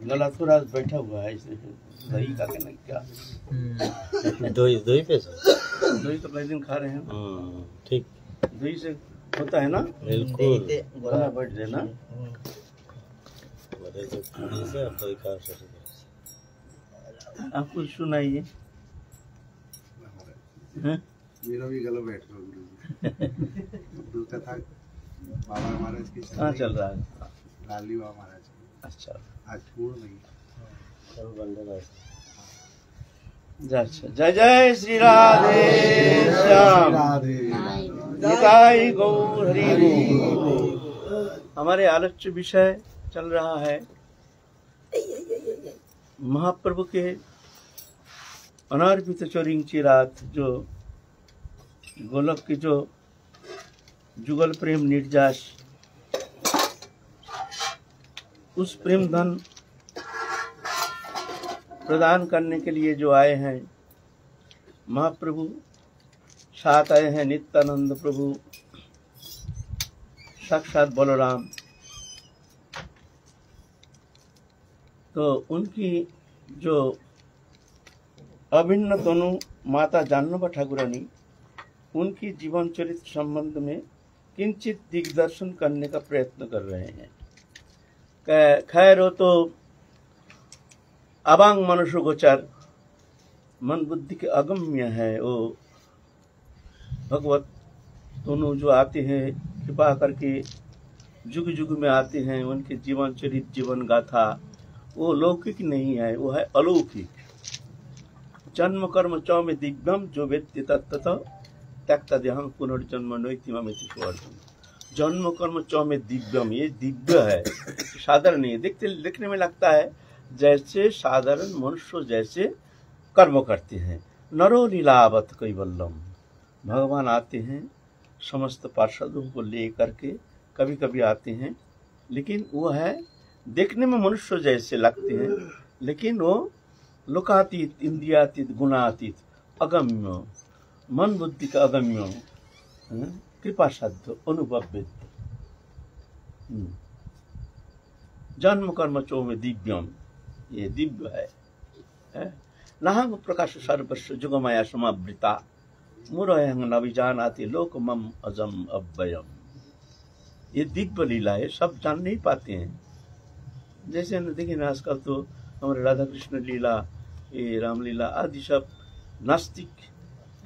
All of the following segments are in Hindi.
गला थोड़ा बैठा हुआ है इसलिए दही का कहना क्या दही दही पे दही तो कई दिन खा रहे हैं ठीक दही से होता है ना बिल्कुल गला बैठ देना आप कुछ सुनाइए मेरा भी गला बैठ रहा गुरु कथा बाबा महाराज की कहाँ चल रहा है लाली बाबा महाराज की। अच्छा आज पूर्ण नहीं अच्छा जय जय श्री राधे श्याम निताई गौर हरि बोल। हमारे आलोच्य विषय चल रहा है महाप्रभु के अनार्पित चोरिंची रात, जो गोलक की जो जुगल प्रेम निर्जास उस प्रेम धन प्रदान करने के लिए जो आए हैं महाप्रभु, साथ आए हैं नित्यानंद प्रभु साक्षात बलराम। तो उनकी जो अभिन्न तनु माता जानवी ठाकुरानी, उनकी जीवन चरित्र संबंध में किंचित दिग्दर्शन करने का प्रयत्न कर रहे हैं। खैर वो तो अवांग मनुष्य गोचर मन बुद्धि के अगम्य है। वो भगवत दोनों जो आते हैं कृपा करके जुग जुग में आते हैं, उनके जीवन चरित्र जीवन गाथा वो लौकिक नहीं है, वो है अलौकिक। जन्म कर्म चौ में दिव्यम जो वेत्ति तत्ततः त्यक्ता देहं पुनर्जन्म नैति ममेति सुअर्जुन। जन्म कर्म चौ में दिव्यम, ये दिव्य है, साधारण नहीं है। देखने में लगता है जैसे साधारण मनुष्य जैसे कर्म करते हैं। नरो लीलावत कैवल्यम, भगवान आते हैं समस्त पार्षदों को लेकर के, कभी कभी आते हैं, लेकिन वो है देखने में मनुष्य जैसे लगते हैं, लेकिन वो लोकातीत इंद्रियातीत गुणातीत अगम्य मन बुद्धि का अगम्य कृपा साध्य अनुभव्य। जन्म कर्म चो में दिव्यम, ये दिव्य है। नाहंग प्रकाश सर्वस्व जुगमाया समावृता मुरहंग नविजानाति लोक मम अजम अव्ययम। ये दिव्य लीला है, सब जान नहीं पाते हैं। जैसे देखिए ना आजकल तो हमारे राधा कृष्ण लीला, ये रामलीला आदि सब नास्तिक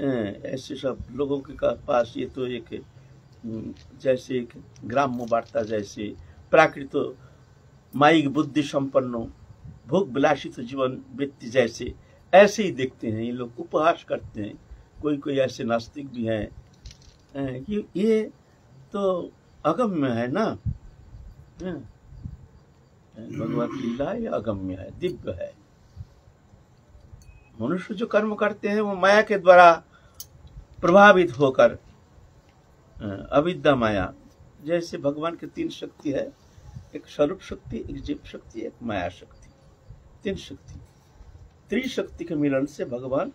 ऐसे सब लोगों के पास ये तो एक जैसे एक ग्राम्य वार्ता जैसे प्राकृत माइक बुद्धि संपन्नो भोग विलासित जीवन व्यक्ति जैसे ऐसे ही देखते हैं। ये लोग उपहास करते हैं। कोई कोई ऐसे नास्तिक भी हैं कि ये तो अगम्य है ना, भगवत लीला ये अगम्य है, दिव्य है। मनुष्य जो कर्म करते हैं वो माया के द्वारा प्रभावित होकर, अविद्या माया, जैसे भगवान के तीन शक्ति है, एक स्वरूप शक्ति, एक जीव शक्ति, एक माया शक्ति, तीन शक्ति। त्रिशक्ति के मिलन से भगवान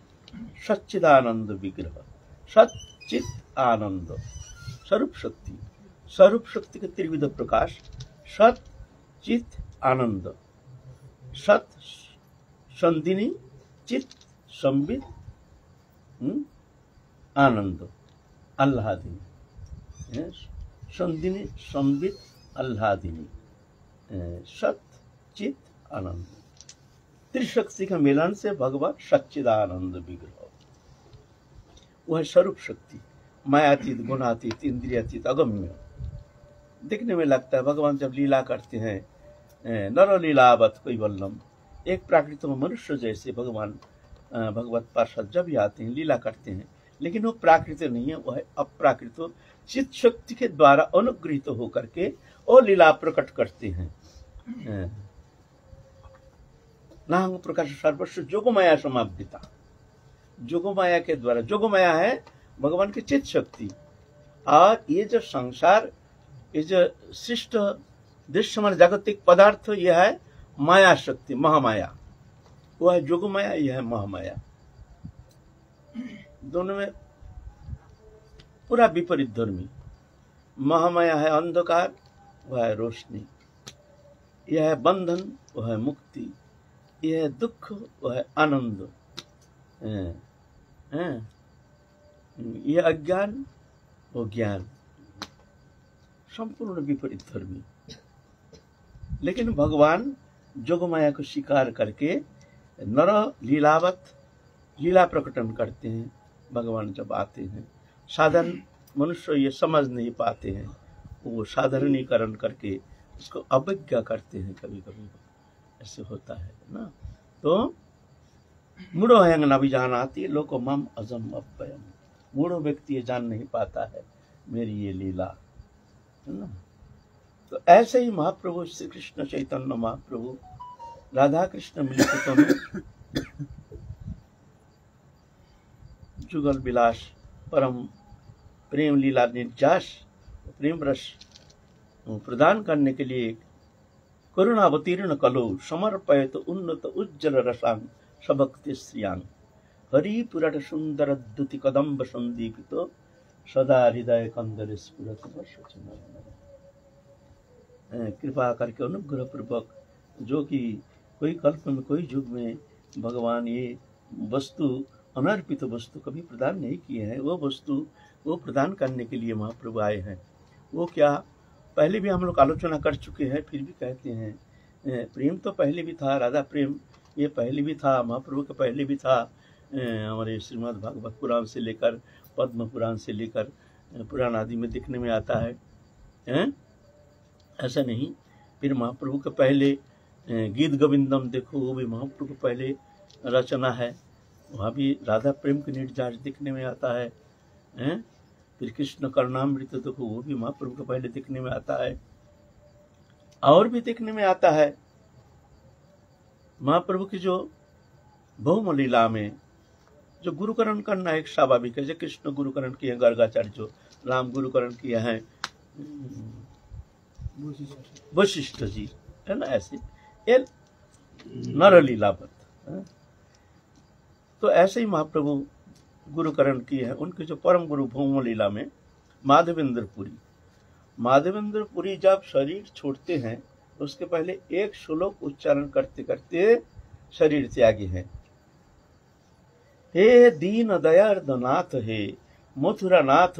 सच्चिदानंद विग्रह, सच्चित आनंद स्वरूप शक्ति, स्वरूप शक्ति के त्रिविध प्रकाश, सत चित आनंद, सत संदिनी चित संबित आनंद आह्लादिनी, संदिनी संबित आह्लादिनी, सत चित आनंद। त्रिशक्ति का मिलन से भगवान सच्चिदानंद विग्रह, वह स्वरूप शक्ति, मायातीत गुणातीत इंद्रियातीत अगम्य। दिखने में लगता है भगवान जब लीला करते हैं, नर लीलावत कैवल्यम, एक प्राकृत मनुष्य जैसे भगवान भगवत पार्षद जब भी आते हैं लीला करते हैं, लेकिन वो प्राकृत नहीं है, वह अप्राकृत चित शक्ति के द्वारा अनुग्रहित होकर के वो लीला प्रकट करते हैं। नाहंग प्रकाश सर्वस्व जोगमाया समावृता, जोगमाया के द्वारा, जोगमाया है भगवान की चित शक्ति। और ये जो संसार, ये जो सृष्ट दृश्यमान जागतिक पदार्थ, यह है माया शक्ति, महामाया। वो है जोगमाया, यह है महामाया। दोनों में पूरा विपरीत धर्मी। महामाया है अंधकार, वह है रोशनी। यह है बंधन, वह है मुक्ति, यह है दुख, वह है आनंद, यह अज्ञान, वो ज्ञान, संपूर्ण विपरीत धर्मी। लेकिन भगवान जोगमाया को स्वीकार करके नर लीलावत लीला प्रकटन करते हैं। भगवान जब आते हैं, साधारण मनुष्य ये समझ नहीं पाते हैं, वो साधारणीकरण करके उसको अवज्ञा करते हैं। कभी कभी ऐसे होता है ना। तो मूढ़ो हयंग न विजानाति लोको मम अजम अव्ययम, मूढ़ो व्यक्ति ये जान नहीं पाता है मेरी ये लीला, है ना। तो ऐसे ही महाप्रभु श्री कृष्ण चैतन्य महाप्रभु राधा कृष्ण मिलित में जुगल विलास परम प्रेम लीला निर्जास प्रेम रस प्रदान करने के लिए करुणावतीर्ण कलो समर्पयत उन्नत उज्जवल रसांग सबक्ति श्रियांग हरि पुराट सुंदर द्युति कदम्ब संदीपित सदा हृदय कंदर स्फुरत कृपा करके अनुग्रह पूर्वक, जो कि कोई कल्प में कोई युग में भगवान ये वस्तु अनर्पित वस्तु कभी प्रदान नहीं किए हैं, वो वस्तु वो प्रदान करने के लिए महाप्रभु आए हैं। वो क्या, पहले भी हम लोग आलोचना कर चुके हैं, फिर भी कहते हैं प्रेम तो पहले भी था, राधा प्रेम ये पहले भी था, महाप्रभु के पहले भी था। हमारे श्रीमद् भागवत पुराण से लेकर पद्म पुराण से लेकर पुराण आदि में दिखने में आता है, ऐसा नहीं। फिर महाप्रभु के पहले गीत गोविंदम देखो, वो भी महाप्रभु पहले रचना है, वहाँ भी राधा प्रेम की निर्जाज दिखने में आता है। फिर कृष्ण कर्णामृत देखो, वो भी महाप्रभु के पहले दिखने में आता है। और भी दिखने में आता है महाप्रभु की जो बहुम लीला में जो गुरुकरण करना एक स्वाभाविक है। जैसे कृष्ण गुरुकरण किए गर्गाचार्य, जो राम गुरुकरण किए हैं वशिष्ठ जी, है ना। ऐसे ये नर लीलावत, तो ऐसे ही महाप्रभु गुरुकरण किए हैं। उनके जो परम गुरु भौम लीला में माधवेंद्र पुरी जब शरीर छोड़ते हैं, उसके पहले एक श्लोक उच्चारण करते करते शरीर त्यागी हैं। हे दीन दयार्द नाथ, हे मथुरा नाथ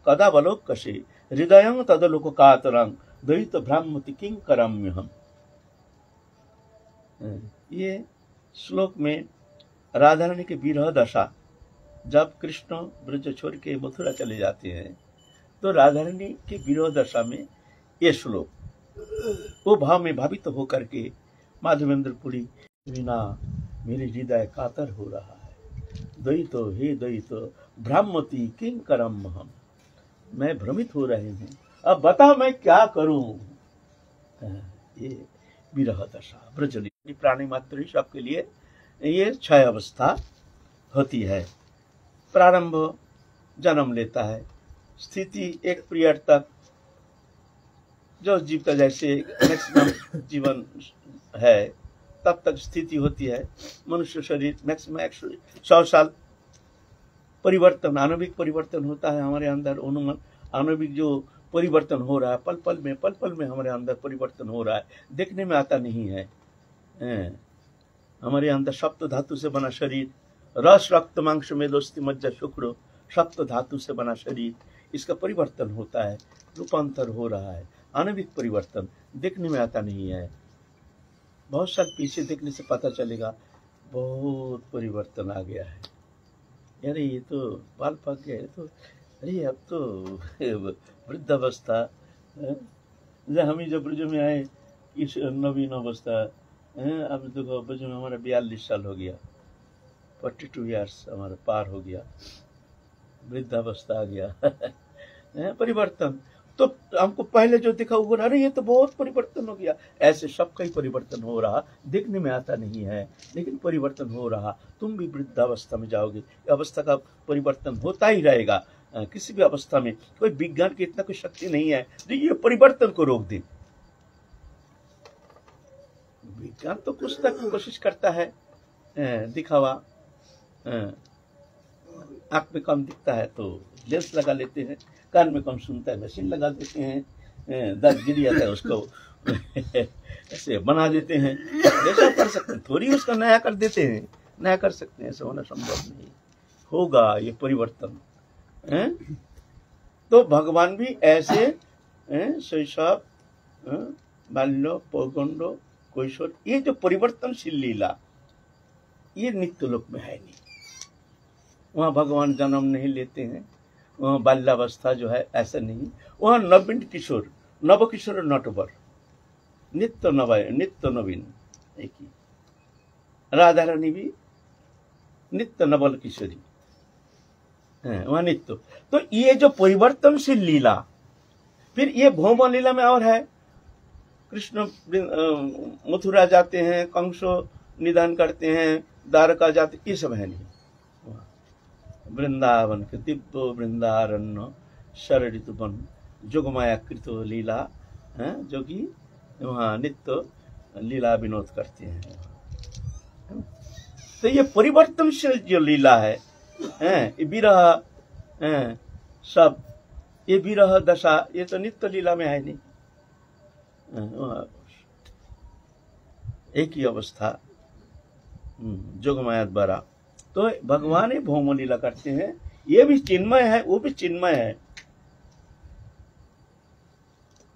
कदा बलोकसे हृदय तदलोक कातरंग द्वैत भ्रामति किं करम्य हम। ये श्लोक में राधा रानी की विरह दशा, जब कृष्ण ब्रज छोड़ के मथुरा चले जाते हैं, तो राधा रानी की विरह दशा में ये श्लोक, वो भाव में भावित होकर के माधवेंद्र पुरी, बिना मेरे हृदय कातर हो रहा है, द्वैतो हे द्वैतो भ्रामति किं करम हम, मैं भ्रमित हो रहे हूँ, अब बता मैं क्या करूं। ये विरह दशा ब्रजली प्राणी मात्र ही सबके लिए ये क्षय अवस्था होती है। प्रारंभ जन्म लेता है, स्थिति एक पीरियड तक जो जीव का जैसे मैक्सिमम जीवन है तब तक स्थिति होती है। मनुष्य शरीर मैक्सिमम 100 साल परिवर्तन, आणविक परिवर्तन होता है हमारे अंदर। आणविक जो परिवर्तन हो रहा है, पल पल में हमारे अंदर परिवर्तन हो रहा है, देखने में आता नहीं है। हमारे अंदर सप्त धातु से बना शरीर, रस रक्त मांस मेदोस्ति मज्जा शुक्र, सप्त धातु से बना शरीर, इसका परिवर्तन होता है, रूपांतर हो रहा है। आणविक परिवर्तन देखने में आता नहीं है। बहुत साल पीछे देखने से पता चलेगा बहुत परिवर्तन आ गया है। यार ये तो बाल पक गए, तो अरे अब तो वृद्धावस्था, हम ही जब ब्रज में आए इस नवीन अवस्था, अब देखो ब्रज में हमारा 42 साल हो गया, 42 ईयर्स हमारा पार हो गया, वृद्धावस्था आ गया। परिवर्तन तो हमको पहले जो दिखा वो, अरे ये तो बहुत परिवर्तन हो गया। ऐसे सबका ही परिवर्तन हो रहा, देखने में आता नहीं है, लेकिन परिवर्तन हो रहा। तुम भी वृद्धावस्था में जाओगे, अवस्था का परिवर्तन होता ही रहेगा। किसी भी अवस्था में कोई विज्ञान की इतना कोई शक्ति नहीं है जो ये परिवर्तन को रोक दे। विज्ञान तो कुछ तक कोशिश करता है, दिखावा। आंख में कम दिखता है तो लेंस लगा लेते हैं, कान में कम सुनता है मशीन लगा देते हैं, दर्द गिर जाता है उसको ऐसे बना देते हैं, ऐसा कर सकते हैं, थोड़ी उसका नया कर देते हैं, नया कर सकते हैं, ऐसा होना संभव नहीं होगा ये परिवर्तन है? तो भगवान भी ऐसे शैशव, बाल्य, पौगंड, कैशोर, ये जो परिवर्तनशील लीला ये नित्य लोक में है नहीं। वहाँ भगवान जन्म नहीं लेते हैं, वहाँ बाल्यावस्था जो है ऐसा नहीं, वहाँ नवीन किशोर, नव किशोर नटवर, नित्य नवीन एक ही। राधा रानी भी नित्य नवल किशोरी है, वहाँ नित्य। तो ये जो परिवर्तनशील लीला, फिर ये भौम लीला में और है, कृष्ण मथुरा जाते हैं, कंसो निधन करते हैं, द्वारका जाते, ये सब है नहीं। वृंदावन के दिव्य वृंदारण्य शरणित वन जोगमाया कृत लीला है, जो कि वहाँ नित्य लीला विनोद करते हैं। तो ये परिवर्तनशील जो लीला है, ये विरह सब, ये विरह दशा, ये तो नित्य लीला में है नहीं, एक ही अवस्था जोगमाया द्वारा। तो भगवान ही भौम लीला करते हैं, ये भी चिन्मय है, वो भी चिन्मय है,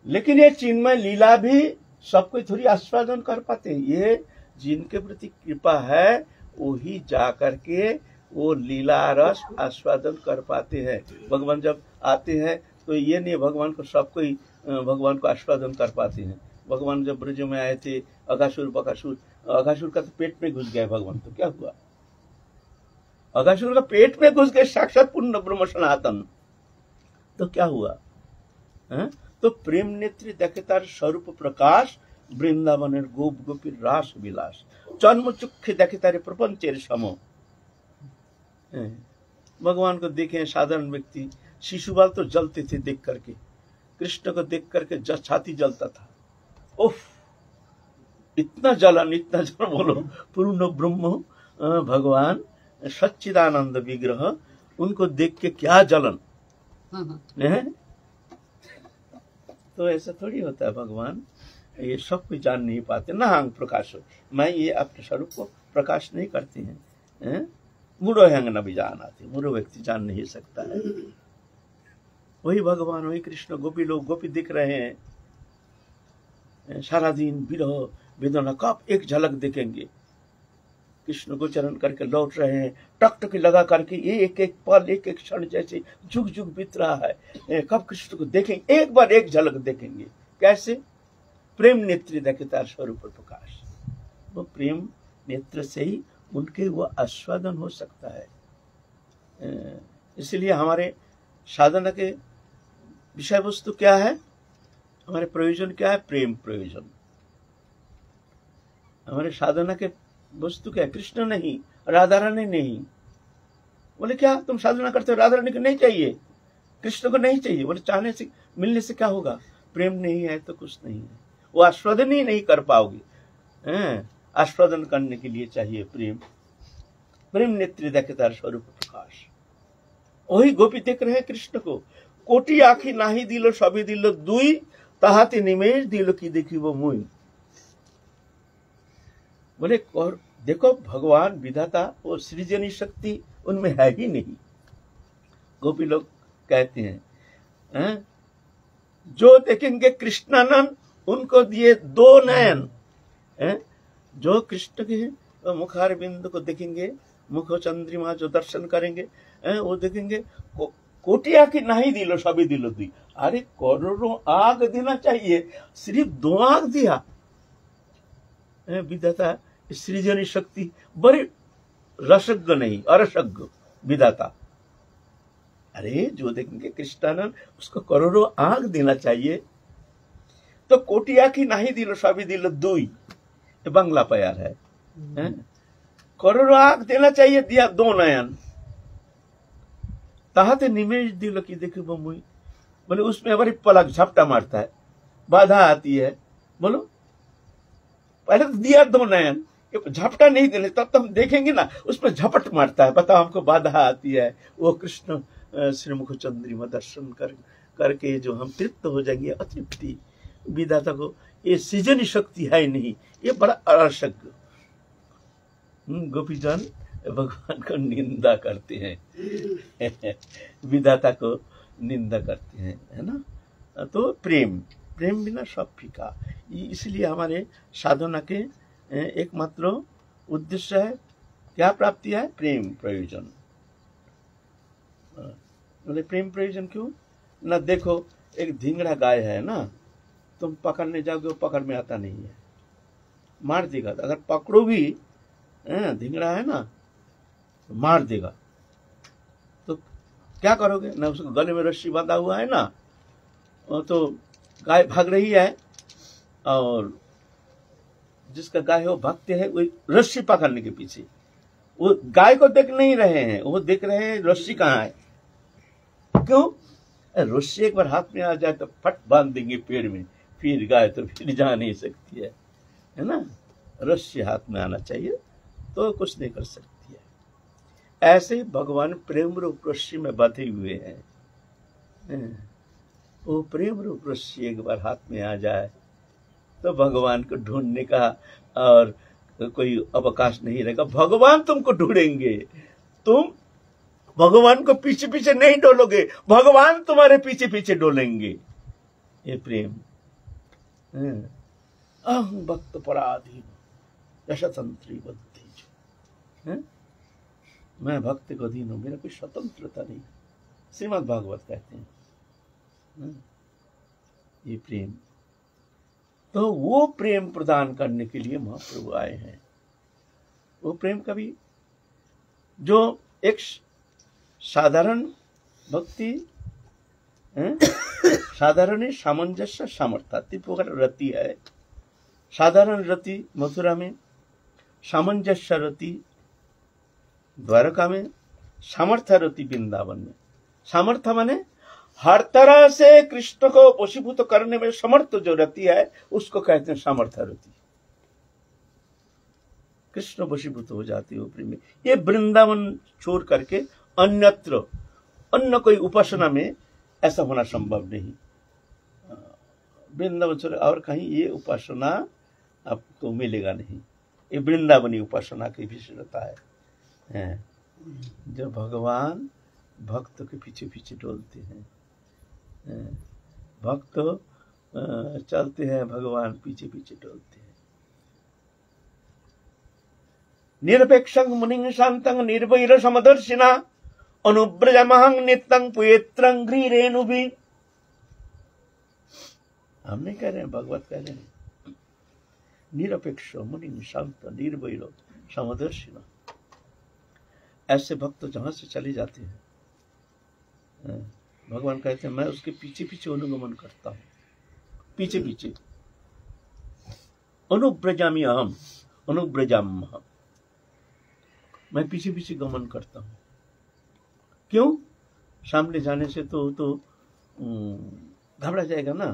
लेकिन ये चिन्मय लीला भी सबको थोड़ी आस्वादन कर पाते हैं। ये जिनके प्रति कृपा है वही जा करके वो लीला रस आस्वादन कर पाते हैं। भगवान जब आते हैं तो ये नहीं भगवान को सबको ही भगवान को आस्वादन कर पाते हैं। भगवान जब ब्रज में आए थे, अघासुर बकासुर, अघासुर का तो पेट में घुस गया भगवान, तो क्या हुआ? अघासुर का पेट में घुस गए साक्षात पूर्ण ब्रह्म सनातन, तो क्या हुआ है? तो प्रेम नेत्री देखे तार स्वरूप प्रकाश, वृंदावनेर गोप गोपीर रास विलास, जन्म चुखे देखे तारे प्रपंचेर सम। भगवान को देखे साधारण व्यक्ति, शिशुपाल तो जलते थे देख करके, कृष्ण को देख करके छाती जलता था, उफ इतना जलन बोलो। पूर्ण ब्रह्म भगवान सच्चिदानंद विग्रह, उनको देख के क्या जलन है? तो ऐसा थोड़ी होता है, भगवान ये सब कुछ जान नहीं पाते ना। अंग प्रकाश हो, मैं ये अपने स्वरूप को प्रकाश नहीं करते हैं। मूढ़ो हंग न भी जान आते, मूढ़ो व्यक्ति जान नहीं सकता है। वही भगवान, वही कृष्ण, गोपी लोग गोपी दिख रहे हैं, सारा दिन विरह वेदना, कब एक झलक देखेंगे? कृष्ण को चरण करके लौट रहे हैं, टकटकी लगा करके एक एक पल, एक एक क्षण जैसे जुग जुग बीत रहा है, कब कृष्ण को देखेंगे? एक बार एक झलक देखेंगे। कैसे? प्रेम नेत्र देखे तार स्वरूप प्रकाश। वो प्रेम नेत्र से ही उनके वो आस्वादन हो सकता है। इसलिए हमारे साधना के विषय वस्तु क्या है, हमारे प्रयोजन क्या है? प्रेम प्रयोजन। हमारे साधना के वस्तु क्या है? कृष्ण नहीं, राधा रानी नहीं। बोले क्या तुम साधना करते हो, राधा रानी को नहीं चाहिए, कृष्ण को नहीं चाहिए? बोले चाहने से मिलने से क्या होगा? प्रेम नहीं है तो कुछ नहीं है, वो आस्वादन ही नहीं कर पाओगे। आस्वादन करने के लिए चाहिए प्रेम। प्रेम नेत्री देखे तार स्वरूप प्रकाश। वही गोपी देख रहे हैं कृष्ण को, कोटि आखी नाही दिलो सभी दिलो दुई, ताहाते निमेष दिलो की देखी वो मुई। बोले और देखो भगवान विधाता, वो सृजनी शक्ति उनमें है ही नहीं। गोपी लोग कहते हैं जो देखेंगे कृष्णानंद उनको दिए दो नयन, जो कृष्ण के मुखार बिंदु को देखेंगे, मुख चंद्रिमा जो दर्शन करेंगे, वो देखेंगे कोटिया की नहीं दिलो सभी दिलो दी। अरे करोड़ों आग देना चाहिए, सिर्फ दो आग दिया। विधाता सृजनी शक्ति बड़ी रसज्ञ नहीं, अरसज्ञ विधाता। अरे जो देखेंगे कृष्णानंद उसको करोड़ों आग देना चाहिए। तो कोटिया की नहीं दिलो सभी दिलो दुई, बांग्ला प्यार है। करोड़ों आग देना चाहिए, दिया दो नयन। ताहते निमेष दिलो की देखी वो मुई। बोले उसमें बड़ी पलक झपटा मारता है, बाधा आती है। बोलो पहले तो दिया दो नयन, झपटा नहीं देने, तब तो हम देखेंगे ना, उसमें झपट मारता है, बताओ हमको बाधा आती है। वो कृष्ण श्रीमुख चंद्रिमा दर्शन करके जो हम तृप्त हो जाएंगे, अतृप्ति। विधाता को ये सृजन शक्ति है नहीं, ये बड़ा अराशक। गोपीजन भगवान को निंदा करते हैं, विधाता को निंदा करते हैं, है ना। तो प्रेम बिना सब फीका। इसलिए हमारे साधना के एकमात्र उद्देश्य है, क्या प्राप्ति है? प्रेम प्रयोजन। बोले प्रेम प्रयोजन क्यों ना? देखो एक धिंगड़ा गाय है ना, तुम पकड़ने जाओगे वो पकड़ में आता नहीं है, मार देगा। अगर पकड़ो भी धिंगड़ा है ना, तो मार देगा। तो क्या करोगे ना? उसको गले में रस्सी बांधा हुआ है ना, तो गाय भाग रही है, और जिसका गाय हो भागते हैं वो रस्सी पकड़ने के पीछे। वो गाय को देख नहीं रहे हैं, वो देख रहे हैं रस्सी कहाँ है। क्यों? रस्सी एक बार हाथ में आ जाए तो फट बांध देंगे पेड़ में, फिर गाय तो फिर जा नहीं सकती है ना। रस्सी हाथ में आना चाहिए तो कुछ नहीं कर सकती है। ऐसे ही भगवान प्रेम रूप रस्सी में बंधे हुए हैं। वो प्रेम रूप रस्सी एक बार हाथ में आ जाए तो भगवान को ढूंढने का और कोई अवकाश नहीं रहेगा। भगवान तुमको ढूंढेंगे, तुम भगवान को पीछे पीछे नहीं डोलोगे, भगवान तुम्हारे पीछे पीछे डोलेंगे। ये प्रेम। अहं भक्त पराधीन यशतंत्री बुद्धि। मैं भक्त को अधीन हूं, मेरा कोई स्वतंत्रता नहीं। श्रीमद् भागवत कहते हैं ये प्रेम। तो वो प्रेम प्रदान करने के लिए महाप्रभु आए हैं। वो प्रेम कभी जो एक साधारण भक्ति, साधारण सामंजस्य सामर्थ्य, तिपोकर रति है। साधारण रति मथुरा में, सामंजस्य रति द्वारका में, सामर्थ्य रति वृंदावन में। सामर्थ्य माने हर तरह से कृष्ण को वशीभूत करने में समर्थ जो रति है उसको कहते हैं सामर्थ्य रति। कृष्ण वशीभूत हो जाती है प्रेम में। ये वृंदावन छोड़ करके अन्यत्र अन्य कोई उपासना में ऐसा होना संभव नहीं। वृंदावन छोड़ और कहीं ये उपासना आपको मिलेगा नहीं। ये वृंदावनी उपासना की विशेषता है, जो भगवान भक्त के पीछे पीछे डोलते हैं। भक्त चलते हैं, भगवान पीछे पीछे डोलते हैं। निरपेक्षं मुनिं शान्तं निर्वैर समदर्शिना अनुव्रजमहं नित्यं पुयेत्रं ग्रीरेणुभिः। हम नहीं कह रहे हैं, भगवत कह रहे हैं। निरपेक्ष मुनिं शांत निर्वैर समदर्शिना। ऐसे भक्त जहां से चले जाते हैं, भगवान कहते हैं मैं उसके पीछे पीछे अनुगमन करता हूं। पीछे पीछे अनुव्रजामि अहम अनुव्रजाम, मैं पीछे पीछे गमन करता हूं। क्यों? सामने जाने से तो घबरा जाएगा ना।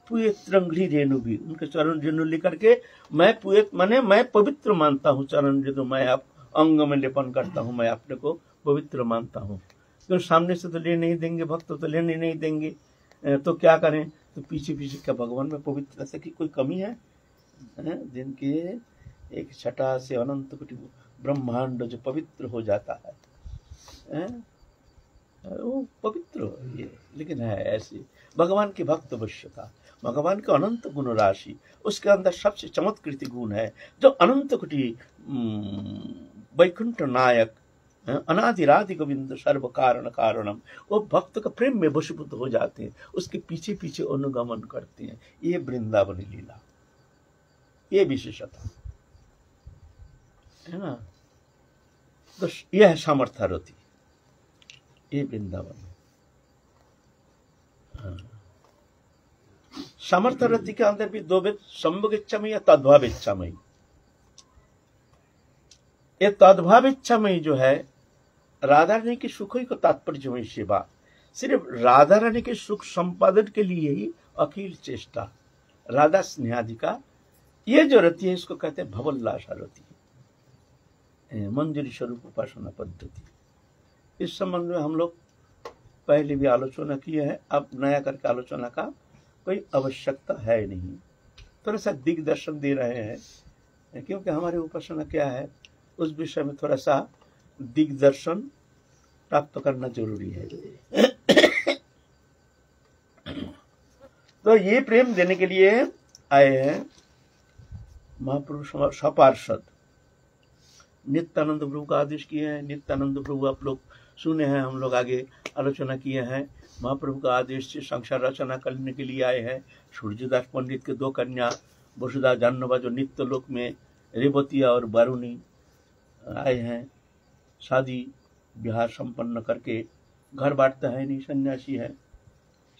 पुयेत्रंघ्रि रेणु भी, उनके चरण रेणु लेकर के मैं पुयेत माने मैं पवित्र मानता हूँ। चरण रेणु मैं आप अंग में लेपन करता हूँ, मैं अपने को पवित्र मानता हूँ। क्यों? सामने से तो ले नहीं देंगे, भक्त तो लेने नहीं देंगे, तो क्या करें? तो पीछे पीछे क्या भगवान में पवित्रता की कोई कमी है? जिनके एक छटा से अनंत कोटि ब्रह्मांड जो पवित्र हो जाता है, वो पवित्र ये, लेकिन है ऐसे भगवान की भक्त वश्यता, भगवान के अनंत गुण राशि। उसके अंदर सबसे चमत्कृत गुण है जो अनंत कोटि वैकुंठ नायक अनादिरादि गोविंद सर्व कारण कारणम। वो भक्त का प्रेम में वशीभूत हो जाते हैं, उसके पीछे पीछे अनुगमन करते हैं। ये वृंदावनी लीला, ये विशेषता है ना। तो यह है सामर्थ्य रति, ये वृंदावन। सामर्थ्य रति के अंदर भी दो भेद, संभोग इच्छामयी या तद्भाव इच्छामयी। ये तद्भाव इच्छामयी जो है राधा रानी के सुख ही को तात्पर्य सेवा, सिर्फ राधा रानी के सुख संपादन के लिए ही अखिल चेष्टा, राधा स्नेहाधिका, ये जो रति है इसको कहते हैं भवोल्लासा रति, मंजरी स्वरूप उपासना पद्धति। इस संबंध में हम लोग पहले भी आलोचना किए है, अब नया करके आलोचना का कोई आवश्यकता है नहीं। थोड़ा सा दिग्दर्शन दे रहे हैं, क्योंकि हमारे उपासना क्या है उस विषय में थोड़ा सा दिग्दर्शन प्राप्त करना जरूरी है। तो ये प्रेम देने के लिए आए हैं महाप्रभु सपार्षद। नित्यानंद प्रभु का आदेश किए हैं। नित्यानंद प्रभु आप लोग सुने हैं, हम लोग आगे आलोचना किए हैं। महाप्रभु का आदेश से संसार रचना करने के लिए आए हैं। सूर्यदास पंडित के 2 कन्या वसुधा जानवा जो नित्य लोक में रेवती और वारुणी आए हैं, शादी विवाह संपन्न करके घर बांटता है नहीं, सन्यासी है।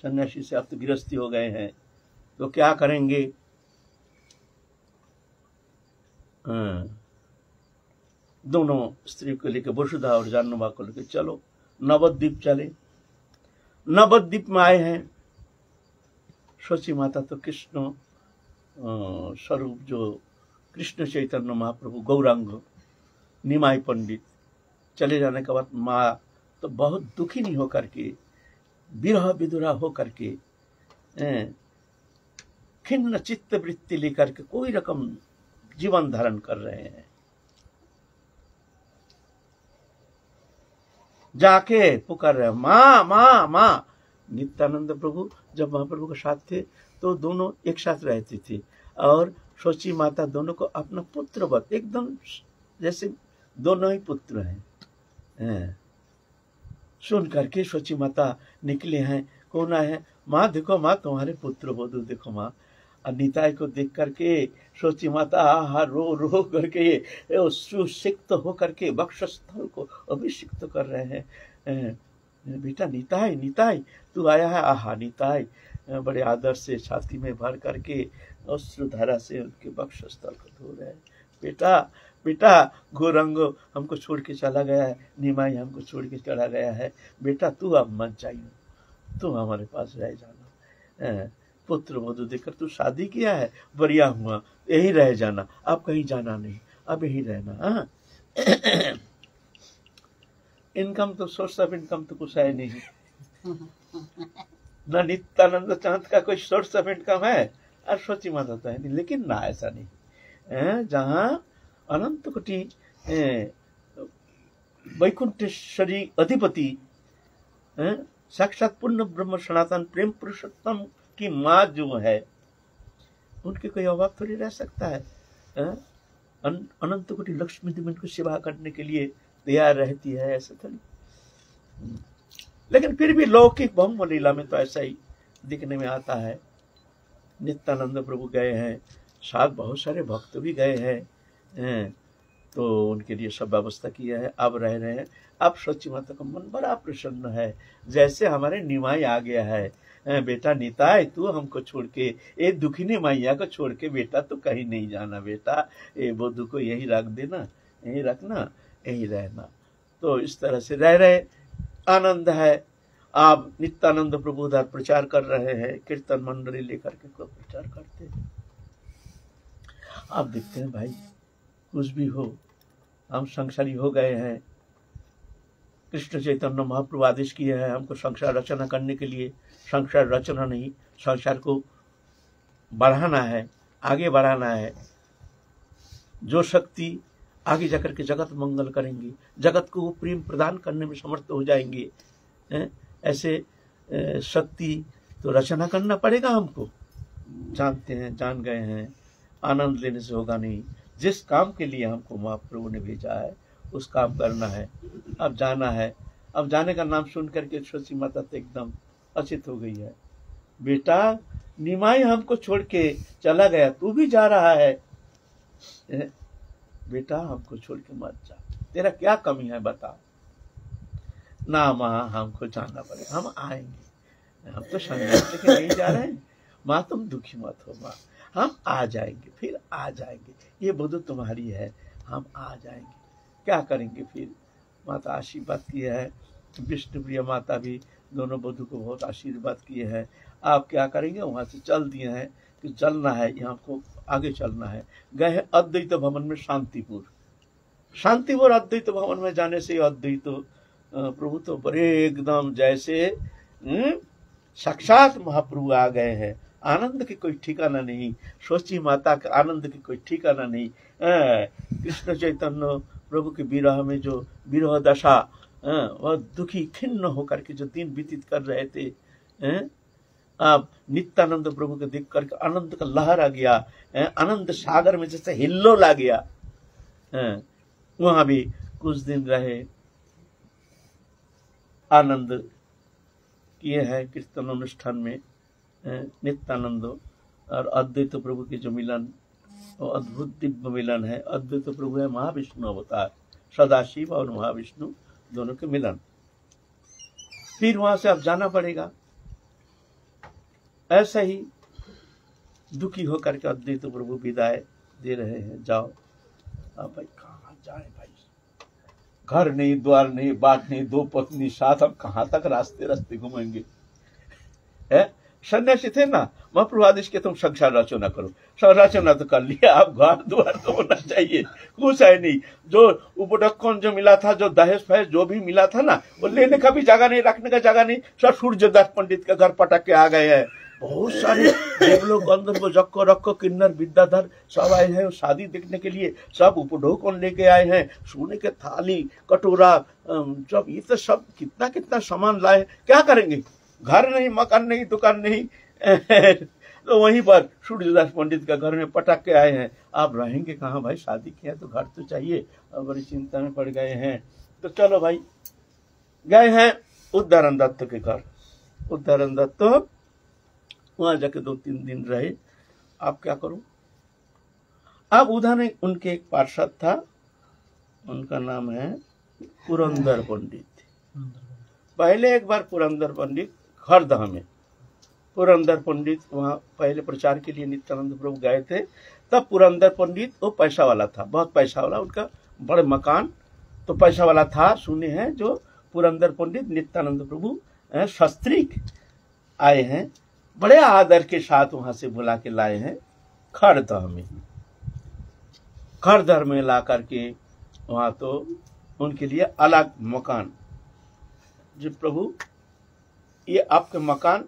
सन्यासी से अब तो गृहस्थी हो गए हैं, तो क्या करेंगे? दोनों स्त्री को लेकर वसुधा और जानवा को लेकर चलो नवद्वीप चले। नवद्वीप में आए हैं। शची माता तो कृष्ण स्वरूप जो कृष्ण चैतन्य महाप्रभु गौरांग निमाई पंडित चले जाने के बाद माँ तो बहुत दुखी नहीं होकर के, विरह विदुरा होकर के, खिन्न चित्त वृत्ति लेकर के कोई रकम जीवन धारण कर रहे हैं। जाके पुकार रहे, माँ माँ माँ। नित्यानंद प्रभु जब महाप्रभु के साथ थे तो दोनों एक साथ रहते थे और शची माता दोनों को अपना पुत्रवत, एकदम जैसे दोनों ही पुत्र हैं। सुन करके शची माता निकले हैं, कौन आए हैं? माँ देखो माँ, तुम्हारे पुत्र वधू देखो माँ। और निताई को देख करके शची माता आहा रो रो करके सुसिक्त हो करके वक्षस्थल को अभिषिक्त कर रहे हैं। बेटा निताई निताई तू आया है। आहा निताई बड़े आदर से छाती में भर करके अश्रुधारा से उनके वक्षस्थल को धो रहे हैं। बेटा बेटा गौरंग हमको छोड़ के चला गया है, निमाई हमको छोड़ के चला गया है। बेटा तू अब मत जाइए, तू हमारे पास रह जाना। पुत्र वधू देकर तू शादी किया है, बढ़िया हुआ, यही रह जाना, अब कहीं जाना नहीं, अब यही रहना। इनकम तो सोर्स ऑफ इनकम तो कुछ है नहीं। न नित्यानंद चांद का कोई सोर्स ऑफ इनकम है और शची माता तो है नहीं। लेकिन ना, ऐसा नहीं। जहाँ अनंत कोटि वैकुंठेश्वरी अधिपति साक्षात पूर्ण ब्रह्म सनातन प्रेम पुरुषोत्तम की माँ जो है, उनके कोई अभाव थोड़ी रह सकता है। अनंत कोटि लक्ष्मी देवी उनको सेवा करने के लिए तैयार रहती है, ऐसा थोड़ी। लेकिन फिर भी लौकिक ब्रह्म लीला में तो ऐसा ही दिखने में आता है। नित्यानंद प्रभु गए हैं, साथ बहुत सारे भक्त भी गए हैं, तो उनके लिए सब व्यवस्था किया है। अब रह रहे हैं। अब शची माता का मन बड़ा प्रसन्न है, जैसे हमारे निमाई आ गया है। बेटा निताई तू हमको छोड़ के, ये दुखिनी मैया को छोड़ के बेटा तो कहीं नहीं जाना। बेटा ये बुद्धू को यही रख देना, यही रखना, यही रहना। तो इस तरह से रह रहे, आनंद है। आप नित्यानंद प्रभु उधर प्रचार कर रहे हैं, कीर्तन मंडली लेकर के को प्रचार करते हैं। आप देखते हैं भाई, कुछ भी हो, हम संसारी हो गए हैं। कृष्ण चैतन्य महाप्रभु आदेश किए हैं हमको संसार रचना करने के लिए। संसार रचना नहीं, संसार को बढ़ाना है, आगे बढ़ाना है। जो शक्ति आगे जाकर के जगत मंगल करेंगी, जगत को वो प्रेम प्रदान करने में समर्थ हो जाएंगे, ऐसे शक्ति तो रचना करना पड़ेगा हमको। जानते हैं, जान गए हैं, आनंद लेने से होगा नहीं। जिस काम के लिए हमको महाप्रभु ने भेजा है उस काम करना है। अब जाना है। अब जाने का नाम सुन करके शची माता तो एकदम अचित हो गई है। बेटा निमाई हमको छोड़ के चला गया, तू भी जा रहा है। बेटा हमको छोड़ के मत जा, तेरा क्या कमी है बता। ना माँ हमको जाना पड़ेगा, हम आएंगे, हम तो संन्यास लेके नहीं जा रहे हैं। माँ तुम दुखी मत हो माँ, हम आ जाएंगे, फिर आ जाएंगे। ये बुद्धू तुम्हारी है, हम आ जाएंगे। क्या करेंगे फिर? माता आशीर्वाद किए है। विष्णुप्रिय माता भी दोनों बुद्धू को बहुत आशीर्वाद किए हैं। आप क्या करेंगे? वहां से चल दिए हैं कि चलना है, यहाँ को आगे चलना है। गए हैं अद्वैत भवन में, शांतिपुर। शांतिपुर अद्वैत भवन में जाने से अद्वैत प्रभु तो बड़े एकदम जैसे साक्षात महाप्रभु आ गए हैं। आनंद की कोई ठिकाना नहीं, सोची माता के आनंद की कोई ठिकाना नहीं। कृष्ण चैतन्य प्रभु के विरह में जो विरह दशा, वह दुखी खिन्न होकर के जो दिन व्यतीत कर रहे थे, आप नित्यानंद प्रभु को देख करके आनंद का लहर आ गया, आनंद सागर में जैसे हिल्लोल आ गया। वहां भी कुछ दिन रहे, आनंद किए हैं कीर्तन अनुष्ठान में। नित्यानंद और अद्वैत प्रभु के जो मिलन, वो अद्भुत दिव्य मिलन है। अद्वैत प्रभु है महाविष्णु अवतार, सदाशिव और महाविष्णु दोनों के मिलन। फिर वहां से अब जाना पड़ेगा। ऐसा ही दुखी होकर के अद्वैत प्रभु विदाई दे रहे हैं, जाओ। अब भाई कहाँ जाए भाई, घर नहीं, द्वार नहीं, बाट नहीं, दो पत्नी साथ, अब कहाँ तक रास्ते रास्ते घूमेंगे। सन्यासी थे ना, महाप्रभु आदेश के तुम संसार रचना करो। सब रचना तो कर लिया, अब घर द्वार तो होना चाहिए, कुछ है नहीं। जो उपडक्कन जो मिला था, जो दहेज फहेज जो भी मिला था ना, वो लेने का भी जगह नहीं, रखने का जगह नहीं। सब सूर्यदास पंडित के घर पटक के आ गए हैं। बहुत सारे देवलोक अंदर को जक्को रक्को किन्नर विद्याधर सब आए हैं शादी देखने के लिए। सब उपढोकन लेके आए हैं, सोने के थाली कटोरा, सब ये तो सब कितना कितना सामान लाए। क्या करेंगे, घर नहीं, मकान नहीं, दुकान नहीं। तो वहीं पर सूर्यदास पंडित का घर में पटक के आए हैं। आप रहेंगे कहाँ भाई, शादी किया तो घर तो चाहिए। अब बड़ी चिंता में पड़ गए हैं। तो चलो भाई, गए हैं उदाहरण दत्त के घर। उदाहरण दत्त वहां जाके 2-3 दिन रहे। आप क्या करूं, अब उधर उनके एक पार्षद था, उनका नाम है पुरंदर पंडित। पहले एक बार पुरंदर पंडित हरदह में, पुरंदर पंडित वहां पहले प्रचार के लिए नित्यानंद प्रभु गए थे। तब पुरंदर पंडित वो पैसा वाला था, बहुत पैसा वाला, उनका बड़े मकान, तो पैसा वाला था। सुने हैं जो पुरंदर पंडित नित्यानंद प्रभु शास्त्री आए हैं, बड़े आदर के साथ वहां से बुला के लाए हैं खरदह में। खरदह में ला करके वहां तो उनके लिए अलग मकान, जो प्रभु ये आपके मकान,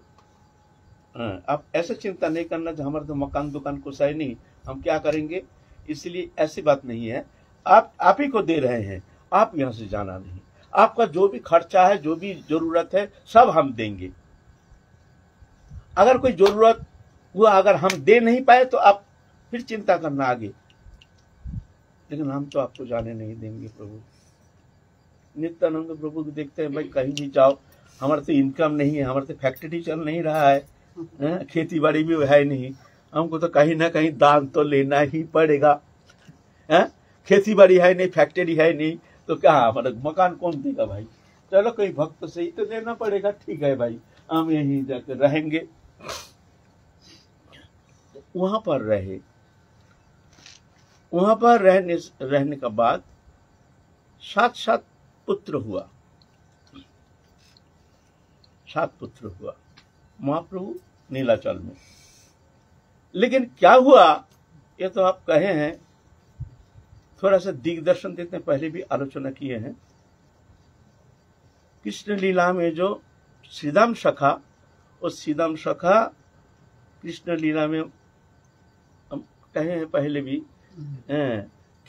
आप ऐसे चिंता नहीं करना जो हमारे तो मकान दुकान कुछ है नहीं, हम क्या करेंगे, इसलिए ऐसी बात नहीं है। आप ही को दे रहे हैं, आप यहाँ से जाना नहीं। आपका जो भी खर्चा है, जो भी जरूरत है, सब हम देंगे। अगर कोई जरूरत हुआ, अगर हम दे नहीं पाए तो आप फिर चिंता करना आगे, लेकिन हम तो आपको जाने नहीं देंगे। प्रभु नित्यानंद प्रभु को देखते हैं, भाई कहीं भी जाओ, हमारा तो इनकम नहीं है, हमारा तो फैक्ट्री चल नहीं रहा है, खेती बाड़ी भी है नहीं, हमको तो कहीं ना कहीं दान तो लेना ही पड़ेगा। खेती बाड़ी है नहीं, फैक्ट्री है नहीं, तो क्या हमारा मकान कौन देगा भाई। चलो कोई भक्त से ही तो लेना पड़ेगा, ठीक है भाई, हम यहीं जाकर रहेंगे। वहां पर रहे। वहां पर रहने का बाद 7 पुत्र हुआ, 7 पुत्र हुआ महाप्रभु नीलाचल में। लेकिन क्या हुआ, ये तो आप कहे हैं, थोड़ा सा दिग्दर्शन देते हैं, पहले भी आलोचना किए हैं। कृष्ण लीला में जो श्रीदाम सखा, उस श्रीदाम सखा कृष्ण लीला में हम कहे हैं पहले भी,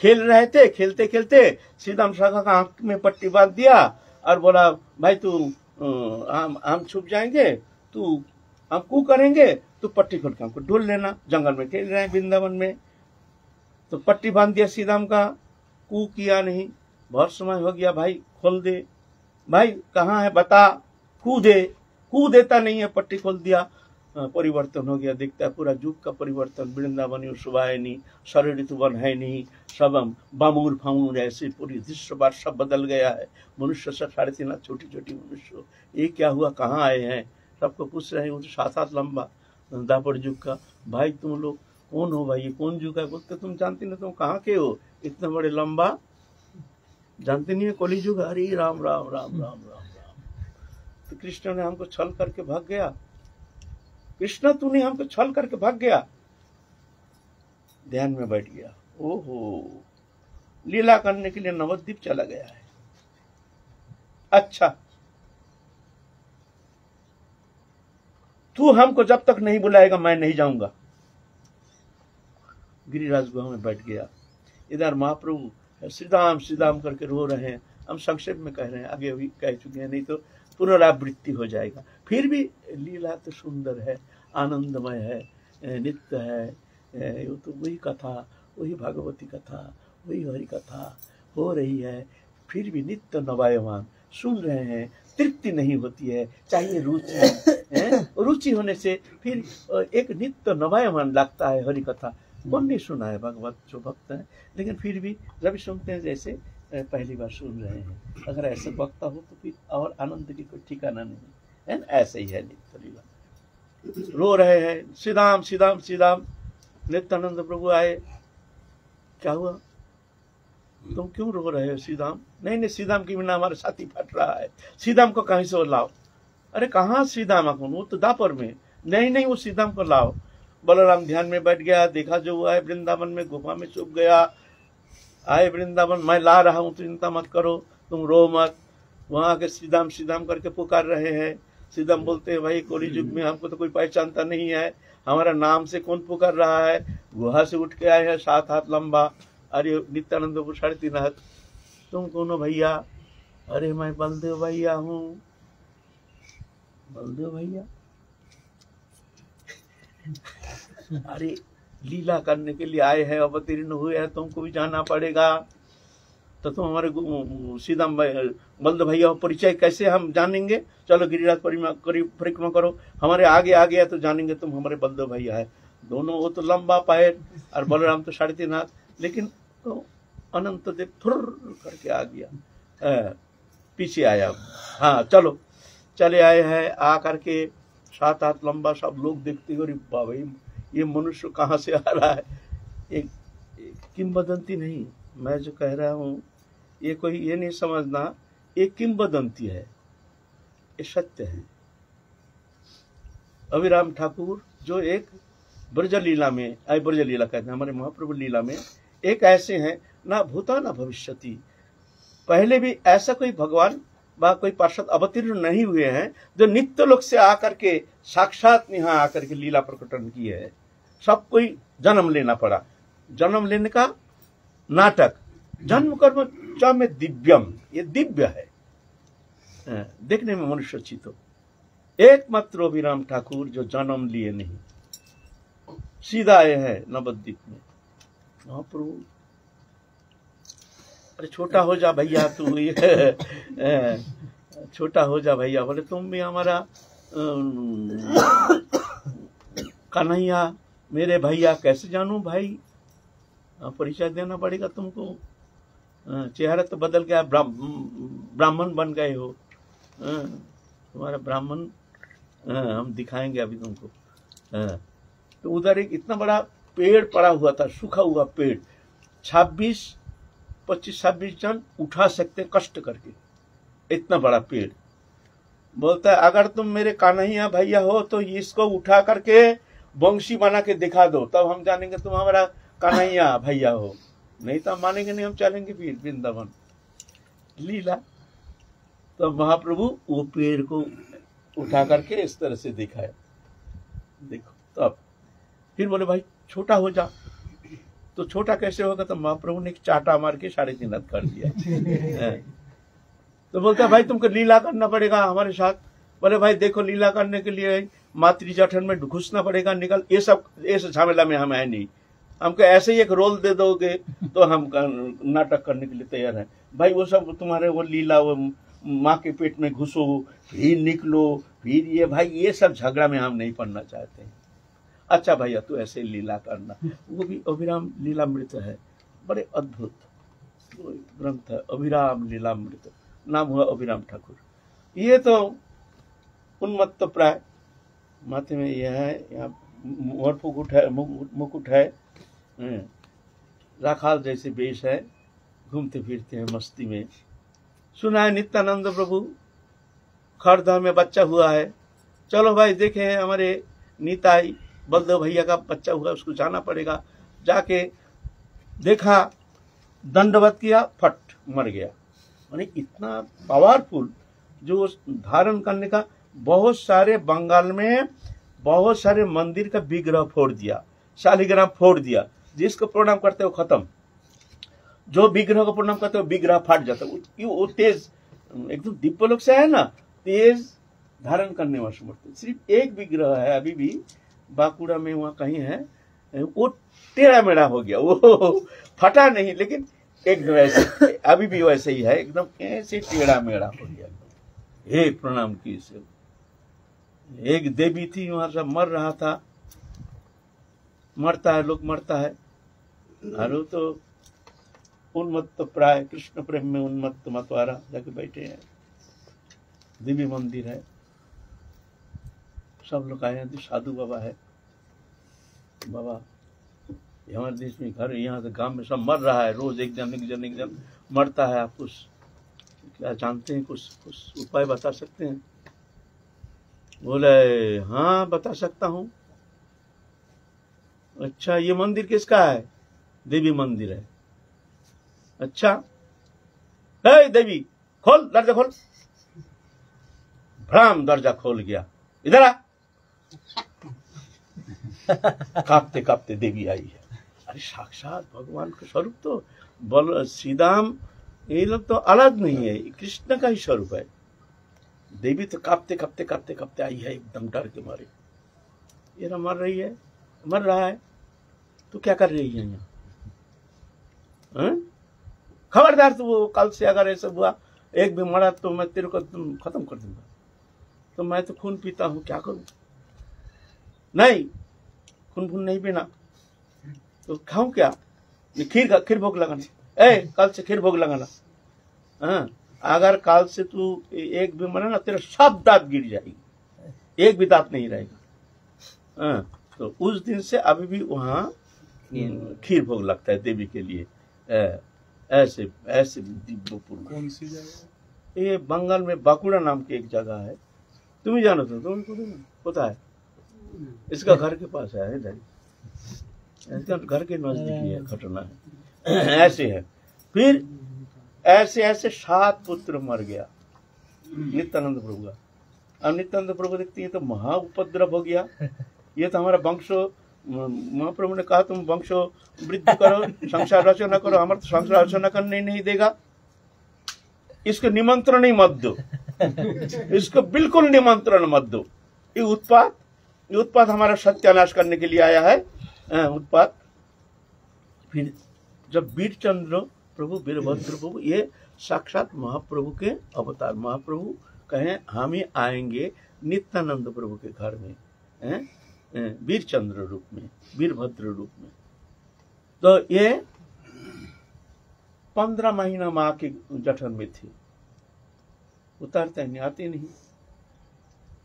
खेल रहे थे, खेलते खेलते श्रीदाम सखा का आंख में पट्टी बांध दिया और बोला, भाई तू हम छुप जाएंगे, तू हम कू करेंगे, तो पट्टी खोल के हमको ढूंढ लेना। जंगल में खेल रहे हैं वृंदावन में, तो पट्टी बांध दिया श्रीदाम का, कू किया नहीं। बहुत समय हो गया, भाई खोल दे, भाई कहाँ है बता, कू दे, कू देता नहीं है, पट्टी खोल दिया। परिवर्तन हो गया, दिखता है पूरा युग का परिवर्तन। वृंदावन सुबह है नहीं, शरद ऋतु वन है नहीं, सब बामूर फामूर ऐसे पूरी दृश्य बार सब बदल गया है। मनुष्य सब 3.5 लाख छोटी छोटी मनुष्य, ये क्या हुआ, कहाँ आए हैं, सबको पूछ रहे हैं। वो तो 7 लंबा दापर युग का, भाई तुम लोग कौन हो भाई, ये कौन युग है। बोलते तुम जानते नहीं, तुम कहाँ के हो, इतना बड़े लंबा, जानते नहीं है कली युग। हरी राम राम राम राम राम राम। तो कृष्ण ने हमको छल करके भाग गया, कृष्ण तूने हमको छल करके भाग गया। ध्यान में बैठ गया, ओहो, लीला करने के लिए नवद्वीप चला गया है। अच्छा, तू हमको जब तक नहीं बुलाएगा मैं नहीं जाऊंगा। गिरिराज गुहा में बैठ गया। इधर महाप्रभु श्रीदाम श्रीदाम करके रो रहे हैं। हम संक्षेप में कह रहे हैं, आगे अभी कह चुके हैं, नहीं तो पुनरावृत्ति हो जाएगा। फिर भी लीला तो सुंदर है, आनंदमय है, नित्य है। वो तो वही कथा, वही भागवती कथा, वही हरि कथा हो रही है। फिर भी नित्य नवायमान सुन रहे हैं, तृप्ति नहीं होती है, चाहिए रुचि है। रुचि होने से फिर एक नित्य नवायमान लगता है हरि कथा। कौन नहीं सुना है भगवत जो भक्त हैं, लेकिन फिर भी जब सुनते हैं जैसे पहली बार सुन रहे हैं। अगर ऐसे वक्ता हो तो फिर और आनंद की कोई ठिकाना नहीं है ना। ऐसे ही है नित्य लीला। रो रहे हैं, श्रीदाम श्रीदाम श्रीदाम। नित्यानंद प्रभु आए, क्या हुआ, तुम क्यों रो रहे हो श्रीदाम? नहीं नहीं, श्रीदाम की बिना हमारा साथी फट रहा है, श्रीदाम को कहीं से लाओ। अरे कहाँ श्रीदाम, वो तो दापर में। नहीं नहीं, वो श्रीदाम को लाओ। बलराम ध्यान में बैठ गया, देखा जो हुआ है, वृंदावन में गुफा में छुप गया। आए वृंदावन, मैं ला रहा हूँ, चिंता मत करो, तुम रो मत। वहां आके श्रीदाम श्रीदाम करके पुकार रहे हैं। श्रीदाम बोलते हैं, भाई कोली युग में हमको तो कोई पहचानता नहीं है, हमारा नाम से कौन पुकार रहा है? गुहा से उठ के आए हैं, 7 हाथ लंबा। अरे नित्यानंद को 3.5 हाथ। तुम कौन हो भैया? अरे मैं बलदेव भैया हूँ। बलदेव भैया? अरे लीला करने के लिए आए हैं, अवतीर्ण हुए हैं, तुमको भी जाना पड़ेगा। तो तुम हमारे श्रीदाम बलदेव भैया हो, परिचय कैसे हम जानेंगे? चलो गिरिराज परिक्रमा करो, हमारे आगे आ गया तो जानेंगे तुम हमारे बलदेव भैया है। दोनों, वो तो लंबा पैर और बलराम तो 3.5 हाथ। लेकिन तो अनंत देव थुर करके आ गया, पीछे आया। हाँ चलो, चले आए हैं। आ करके 7 हाथ लंबा, सब लोग देखते हो, भाई ये मनुष्य कहाँ से आ रहा है? एक किंवदंती नहीं, मैं जो कह रहा हूँ ये कोई ये नहीं समझना, ये किंवदंती है, ये सत्य है। अभिराम ठाकुर जो एक ब्रज लीला में, ब्रज लीला कहते हैं, हमारे महाप्रभु लीला में एक ऐसे हैं, ना भूता ना भविष्यति। पहले भी ऐसा कोई भगवान व कोई पार्षद अवतीर्ण नहीं हुए हैं जो नित्य लोक से आकर के साक्षात यहाँ आकर के लीला प्रकटन किए है। सब कोई जन्म लेना पड़ा। जन्म लेने का नाटक, जन्म कर्म च में दिव्यम, ये दिव्य है, देखने में मनुष्य चित्त। एकमात्र अभिराम ठाकुर जो जन्म लिए नहीं, सीधा आए हैं नवद्वीप में। महाप्रभु, अरे छोटा हो जा भैया तू, छोटा हो जा भैया। बोले तुम भी हमारा कन्हैया, मेरे भैया। कैसे जानूं भाई? परिचय देना पड़ेगा तुमको। चेहरा तो बदल गया, ब्राह्मण बन गए हो। तुम्हारा ब्राह्मण हम दिखाएंगे अभी तुमको। तो उधर एक इतना बड़ा पेड़ पड़ा हुआ था, सूखा हुआ पेड़। 25-26 जन उठा सकते कष्ट करके, इतना बड़ा पेड़। बोलता है अगर तुम मेरे कन्हैया भैया हो तो इसको उठा करके बंशी बना के दिखा दो, तब हम जानेंगे तुम हमारा कन्हैया भैया हो। नहीं तो हम मानेंगे नहीं, हम चलेंगे फिर वृंदावन। लीला। तो महाप्रभु वो पेड़ को उठा करके इस तरह से दिखाए, देखो। तब फिर बोले भाई छोटा हो जा। तो छोटा कैसे होगा? तो महाप्रभु ने एक चाटा मार के 3.5 हाथ कर दिया। तो बोलता है भाई तुमको लीला करना पड़ेगा हमारे साथ। बोले भाई देखो, लीला करने के लिए मातृ जठन में घुसना पड़ेगा, निकल। ये सब झमेला में हम है नहीं। हमको ऐसे ही एक रोल दे दोगे तो हम नाटक करने के लिए तैयार हैं। भाई वो सब तुम्हारे वो लीला, वो माँ के पेट में घुसो फिर निकलो फिर ये, भाई ये सब झगड़ा में हम नहीं पढ़ना चाहते हैं। अच्छा भैया तू ऐसे लीला करना। वो भी अभिराम लीलामृत है, बड़े अद्भुत ग्रंथ है, अभिराम लीलामृत, नाम हुआ अभिराम ठाकुर। ये तो उन्मत्त प्राय माथे में यह है, यहाँ मुकुट है, राखाल जैसे वेश है, घूमते फिरते हैं मस्ती में। सुना है नित्यानंद प्रभु खरधा में बच्चा हुआ है। चलो भाई देखें, हमारे नीताई बलदेव भैया का बच्चा हुआ, उसको जाना पड़ेगा। जाके देखा, दंडवत किया, फट मर गया। यानी इतना पावरफुल जो धारण करने का। बहुत सारे बंगाल में बहुत सारे मंदिर का विग्रह फोड़ दिया, शालिग्राम फोड़ दिया, जिसको प्रणाम करते हो खत्म, जो विग्रह को प्रणाम करते हो विग्रह फाट जाता है। वो तेज एकदम दिव्य लोक से है ना, तेज धारण करने वाला समर्थ। सिर्फ एक विग्रह है अभी भी बांकुड़ा में, वहां कहीं है, वो टेढ़ा मेढ़ा हो गया, वो फटा नहीं, लेकिन एकदम ऐसे अभी भी वैसे ही है, एकदम ऐसे टेढ़ा मेढ़ा हो गया। एक प्रणाम की से एक देवी थी वहां, सब मर रहा था, मरता है लोग, मरता है, और वो तो उन्मत्त प्राय कृष्ण प्रेम में उन्मत्त मतवारा जाके बैठे हैं। देवी मंदिर है, सब लोग आए हैं, साधु बाबा है, बाबा हमारे देश में घर, यहाँ से गांव में सब मर रहा है, रोज एक जन मरता है, आप कुछ क्या जानते हैं, कुछ उपाय बता सकते हैं? बोले हाँ बता सकता हूँ। अच्छा ये मंदिर किसका है? देवी मंदिर है। अच्छा है देवी, खोल दरजा खोल। भ्राम दरजा खोल गया, इधर आ। कांपते कांपते देवी आई है। अरे साक्षात भगवान का स्वरूप तो बल श्रीराम, ये लोग तो अलग नहीं है, कृष्ण का ही स्वरूप है। देवी तो कांपते कांपते कांपते कांपते आई है, एकदम डर के मारे। ये ना मर रही है, मर रहा है, तो क्या कर रही है यहाँ? खबरदार, तू वो कल से अगर ऐसा हुआ, एक भी मरा तो मैं तेरे को खत्म कर दूंगा। तो मैं तो खून पीता हूँ, क्या करूं? नहीं, खून नहीं पीना तो खाऊं क्या? खीर भोग लगाना, कल से खीर भोग लगाना। हाँ, अगर कल से तू एक भी मरा ना, तेरा सब दांत गिर जाएगी, एक भी दांत नहीं रहेगा। हाँ, तो उस दिन से अभी भी वहाँ खीर भोग लगता है देवी के लिए। ऐसे ऐसे दिव्यपुर। कौन सी जगह? ये बंगाल में बांकुड़ा नाम की एक जगह है, तुम ही जानो, तुम पता है? इसका घर के पास है, इधर घर के नजदीक है घटना है। ऐसे है। फिर ऐसे ऐसे 7 पुत्र मर गया नित्यानंद प्रभु का। अब नित्यानंद प्रभु देखते हैं तो महा उपद्रव हो गया, ये तो हमारा वंशो, महाप्रभु ने कहा तुम वंशो वृद्धि करो, संसार रचना करो, हमारा तो संसार रचना करने नहीं देगा, इसको निमंत्रण ही मत दो, इसको बिल्कुल निमंत्रण मत दो। ये उत्पात हमारा सत्यानाश करने के लिए आया है, उत्पात। फिर जब वीरचंद्र प्रभु, वीरभद्र प्रभु, ये साक्षात महाप्रभु के अवतार, महाप्रभु कहें हम ही आएंगे नित्यानंद प्रभु के घर में, वीरचंद्र रूप में, वीरभद्र रूप में। तो ये 15 महीना माँ के जठन में थी, उतारते नहीं, आती नहीं।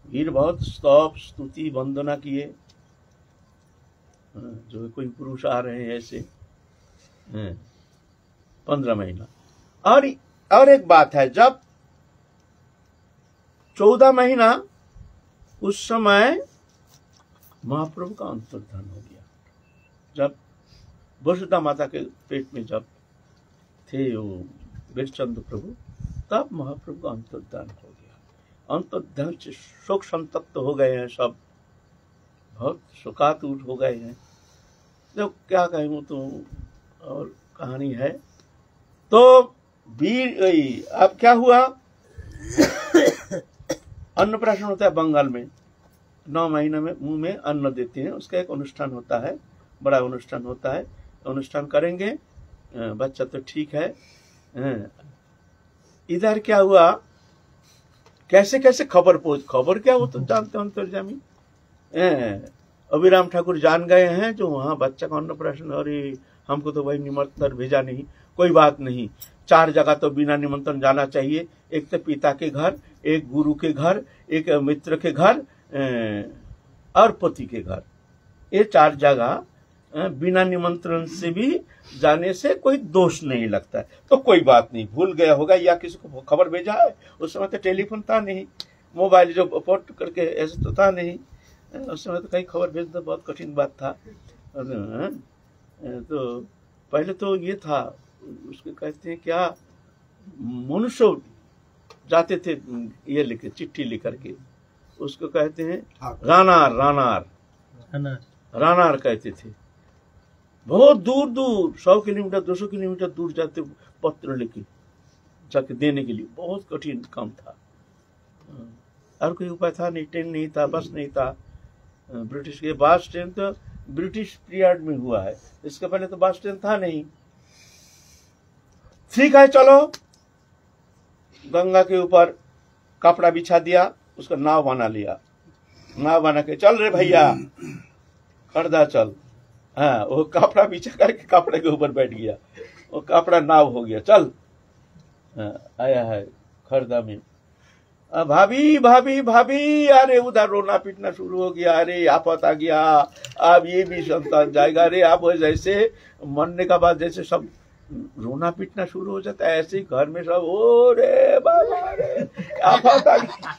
वीर बहुत स्तव स्तुति वंदना किए, जो कोई पुरुष आ रहे हैं ऐसे, 15 महीना। और एक बात है, जब 14 महीना, उस समय महाप्रभु का अंतर्धान हो गया। जब वसुधा माता के पेट में जब थे वो वीरचंद्र प्रभु, तब महाप्रभु का अंतर्धान हो गया। अंतर्धान से शोक संतप्त हो गए हैं सब, बहुत शोकातुर हो गए हैं। जब क्या कहें, वो तो और कहानी है। तो वीर अब क्या हुआ, अन्नप्राशन होता है बंगाल में, 9 महीने में मुंह में अन्न देते हैं, उसका एक अनुष्ठान होता है, बड़ा अनुष्ठान होता है। अनुष्ठान करेंगे, बच्चा तो ठीक है। इधर क्या हुआ, कैसे कैसे खबर क्या, वो तो जानते हो अंतर्जामी। अभिराम ठाकुर जान गए हैं, जो वहाँ बच्चा का अन्नप्राशन, और हमको तो वही निमंत्रण भेजा नहीं, कोई बात नहीं, 4 जगह तो बिना निमंत्रण जाना चाहिए। एक तो पिता के घर, एक गुरु के घर, एक मित्र के घर, और पति के घर, ये 4 जगह बिना निमंत्रण से भी जाने से कोई दोष नहीं लगता है। तो कोई बात नहीं, भूल गया होगा या किसी को खबर भेजा है, उस समय तो टेलीफोन था नहीं, मोबाइल जो पोर्ट करके ऐसे तो था नहीं, उस समय तो कहीं खबर भेजना बहुत कठिन बात था। तो पहले तो ये था, उसके कहते हैं क्या, मनुष्य जाते थे ये लिखे, चिट्ठी लिख करके, उसको कहते हैं रानार, रानार रानार कहते थे। बहुत दूर दूर 100 किलोमीटर 200 किलोमीटर दूर जाते पत्र लेके जाके देने के लिए, बहुत कठिन काम था। और कोई उपाय था नहीं, ट्रेन नहीं था, बस नहीं था। ब्रिटिश के बस ट्रेन तो ब्रिटिश पीरियड में हुआ है, इसके पहले तो बस ट्रेन था नहीं। ठीक है चलो, गंगा के ऊपर कपड़ा बिछा दिया, उसका नाव बना लिया। नाव बना के चल रे भैया खड़दा चल। हाँ, वो कपड़ा बिछा करके कपड़े के ऊपर बैठ गया, वो कपड़ा नाव हो गया, चल। हाँ, आया है खड़दा में। भाभी भाभी भाभी, अरे उधर रोना पीटना शुरू हो गया, अरे आफत आ गया, अब ये भी संतान जाएगा। अरे अब जैसे मरने का बाद जैसे सब रोना पीटना शुरू हो जाता है, ऐसे ही घर में सब ओ रे बाबा रे आफत आ गया,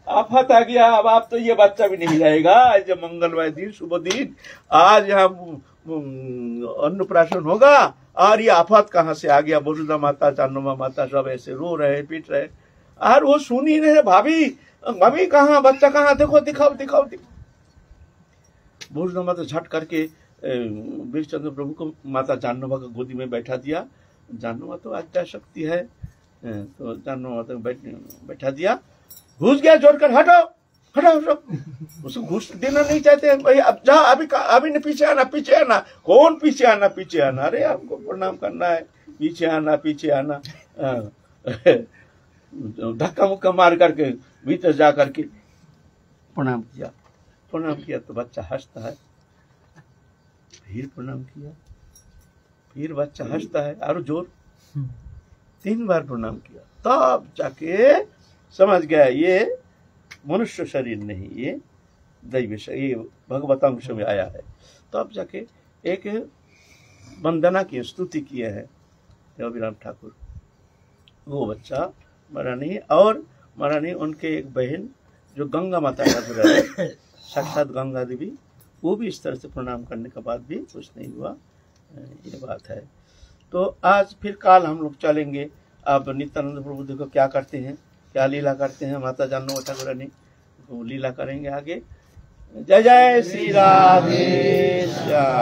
आफत आ गया। अब आप तो ये बच्चा भी नहीं रहेगा। आज मंगलमय दिन, शुभ दिन, आज यहाँ अन्नप्राशन होगा और ये आफत कहाँ से आ गया। बोरुदा माता, चांदोमा माता सब ऐसे रो रहे, पीट रहे, और वो सुन ही रहे। भाभी मम्मी कहाँ, बच्चा कहाँ, देखो दिखाओ दिखाओ दिखाओ। बोरुदा माता झट करके वीरचंद्र प्रभु को माता जानोमा को गोदी में बैठा दिया। जानोमा तो आद्या शक्ति है, तो जानोमा माता बैठा दिया। घुस गया जोर कर, हटो हटो हटो। उसको घुस देना नहीं चाहते भाई, अब जा, अभी न पीछे आना, पीछे आना। कौन पीछे आना, पीछे आना, अरे आपको प्रणाम करना है, पीछे आना, पीछे आना। धक्का मुक्का मार करके भीतर जा करके प्रणाम किया। प्रणाम किया तो बच्चा हंसता है, फिर प्रणाम किया, फिर बच्चा हंसता है, और जोर 3 बार प्रणाम किया। तब जाके समझ गया ये मनुष्य शरीर नहीं, ये दैव शरीर, ये भगवतांश में आया है। तब जाके एक वंदना की, स्तुति किए हैं रविराम ठाकुर। वो बच्चा मरा नहीं, और मरा नहीं। उनके एक बहन जो गंगा माता का साक्षात गंगा देवी, वो भी इस तरह से प्रणाम करने के बाद भी कुछ नहीं हुआ। ये बात है। तो आज फिर काल हम लोग चलेंगे। अब नित्यानंद प्रभु देखो क्या करते हैं, क्या लीला करते हैं। माता जानोमा ठाकुरानी लीला करेंगे आगे। जय जय श्री राधे श्याम।